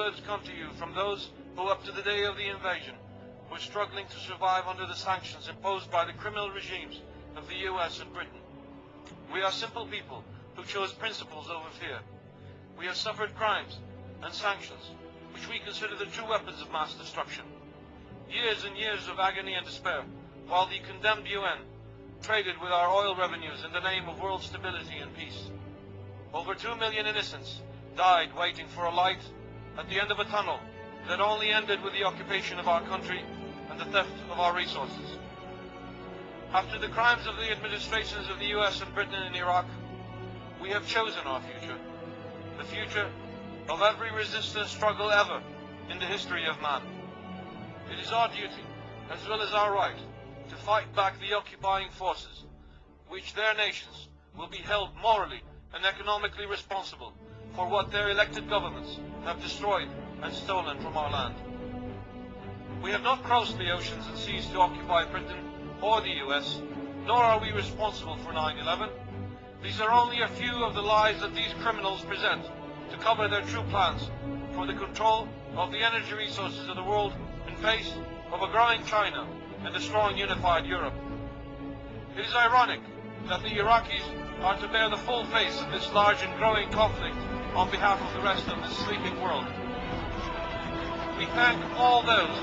words come to you from those who, up to the day of the invasion, were struggling to survive under the sanctions imposed by the criminal regimes of the US and Britain. We are simple people who chose principles over fear. We have suffered crimes and sanctions, which we consider the true weapons of mass destruction. Years and years of agony and despair, while the condemned UN traded with our oil revenues in the name of world stability and peace. Over 2 million innocents died waiting for a light at the end of a tunnel that only ended with the occupation of our country and the theft of our resources. After the crimes of the administrations of the US and Britain in Iraq, we have chosen our future, the future of every resistance struggle ever in the history of man. It is our duty, as well as our right, to fight back the occupying forces, which their nations will be held morally and economically responsible for what their elected governments have destroyed and stolen from our land. We have not crossed the oceans and seas to occupy Britain or the US, nor are we responsible for 9/11. These are only a few of the lies that these criminals present to cover their true plans for the control of the energy resources of the world in face of a growing China and a strong unified Europe. It is ironic that the Iraqis are to bear the full face of this large and growing conflict on behalf of the rest of the sleeping world. We thank all those,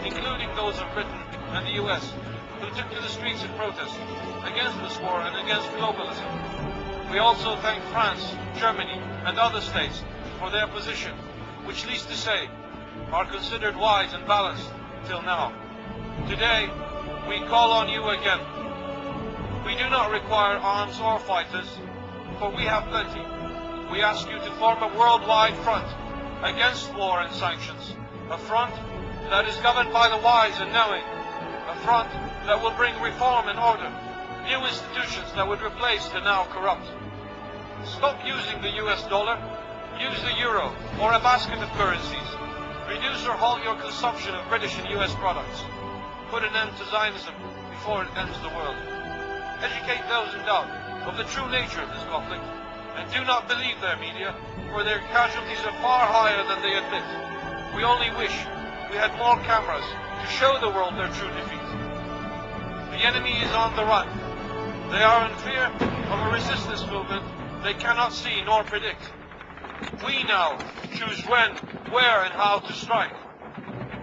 including those of Britain and the US, who took to the streets in protest against this war and against globalism. We also thank France, Germany and other states for their position, which, least to say, are considered wise and balanced till now. Today, we call on you again. We do not require arms or fighters, for we have plenty. We ask you to form a worldwide front against war and sanctions, a front that is governed by the wise and knowing, a front that will bring reform and order, new institutions that would replace the now corrupt. Stop using the US dollar, use the euro or a basket of currencies. Reduce or halt your consumption of British and US products. Put an end to Zionism before it ends the world. Educate those in doubt of the true nature of this conflict, and do not believe their media, for their casualties are far higher than they admit. We only wish we had more cameras to show the world their true defeat. The enemy is on the run. They are in fear of a resistance movement they cannot see nor predict. We now choose when, where and how to strike.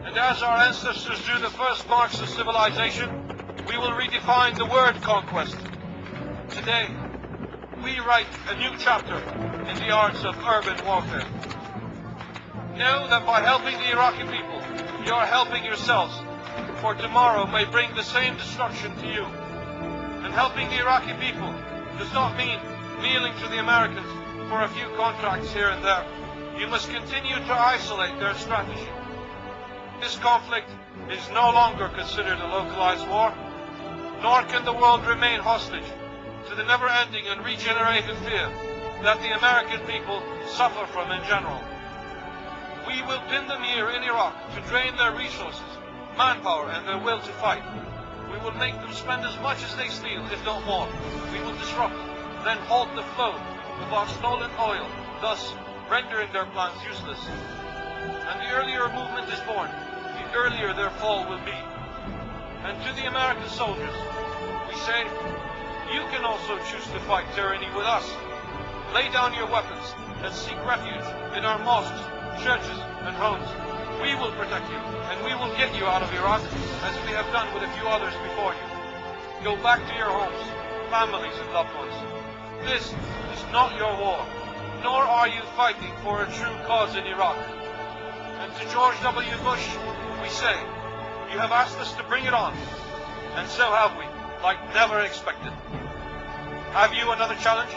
And as our ancestors drew the first marks of civilization, we will redefine the word conquest. Today, we write a new chapter in the arts of urban warfare. Know that by helping the Iraqi people, you are helping yourselves, for tomorrow may bring the same destruction to you. And helping the Iraqi people does not mean kneeling to the Americans for a few contracts here and there. You must continue to isolate their strategy. This conflict is no longer considered a localized war, nor can the world remain hostage to the never-ending and regenerated fear that the American people suffer from in general. We will pin them here in Iraq to drain their resources, manpower and their will to fight. We will make them spend as much as they steal, if not more. We will disrupt, then halt the flow of our stolen oil, thus rendering their plans useless. And the earlier a movement is born, the earlier their fall will be. And to the American soldiers, we say, you can also choose to fight tyranny with us. Lay down your weapons and seek refuge in our mosques, churches and homes. We will protect you, and we will get you out of Iraq, as we have done with a few others before you. Go back to your homes, families and loved ones. This is not your war, nor are you fighting for a true cause in Iraq. And to George W. Bush, we say, you have asked us to bring it on, and so have we, like never expected. Have you another challenge?